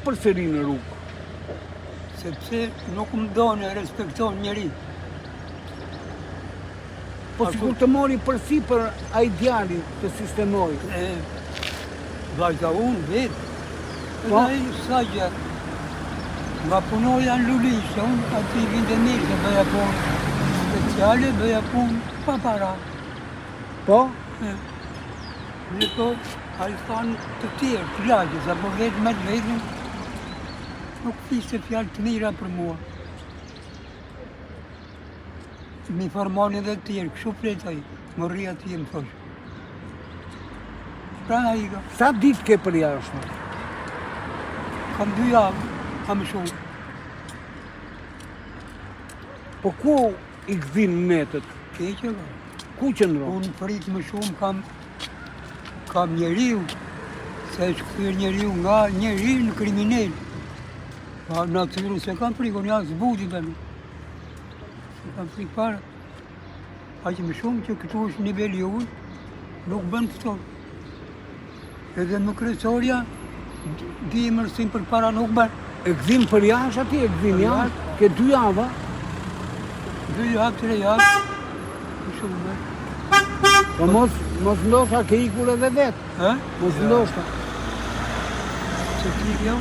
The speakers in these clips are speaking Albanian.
përsëri në rrugë? Sepse nuk më donë e respekton njeri. Po sikur të mori përsi për ai djali të sistemoj. Vazhda unë vetë. Po? Edhe ai sa gjatë. Nga punoja në Lulish, unë aty i vinte mirë se bëja punë speciale, bëja punë pa para. Po? Në to, a i thanë të tjerë, të lagjes, apo vetë me të vetën, nuk fishte fjalë të mira për mua. Mi formoni dhe të tjerë, kështu flet ai, më rri atje më thosh. Pra ai ka. Sa ditë ke për jashtëm? Kam 2 javë, kam shumë. Po ku i gzin netët? Keqe ka. Ku qëndron? Unë prit më shumë kam njeriu, se është kthyer njeriu nga njeri në kriminal. Pa natyrën se kam frikën jashtë zbuti tani. Se kam frikë para. Aq më shumë që këtu është niveli unë, nuk bën këto. Edhe më kryesorja, di mërsim për para nuk bën. E gzim për jashtë ati, e gzim jashtë? Ke 2 java? 2 javë, 3 javë. Më shumë. Po mos ndoshta ke ikur edhe vetë. Mos ndoshta. Se ti kjo,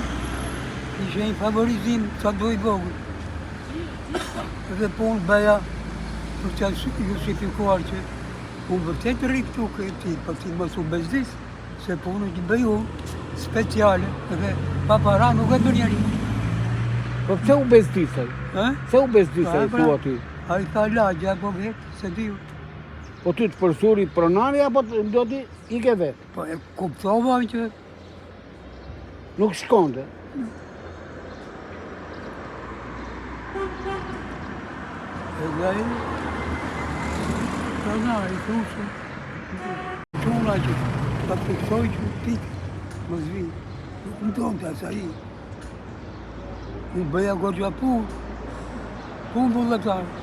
ishe një favorizim, sa do i vogël. Edhe po unë bëja për që justifikuar që unë vërtet rri këtu këti, pa ti mos u bezdis, se po unë që bëju speciale, edhe pa para nuk e bërë njeri. Po pse u bezdisaj? Se u bezdisaj tu aty? A i tha lagja, po vetë, se diju. Po ty të përsuri pronari, apo do t'i ike vetë? Po e kuptova që nuk shkonde? Edhe ai, pronari, thusë, quna që ta fiksoj që pikë, më zvi. Nuk më tonë të asa i. Unë bëja goxha punë vullnetarë.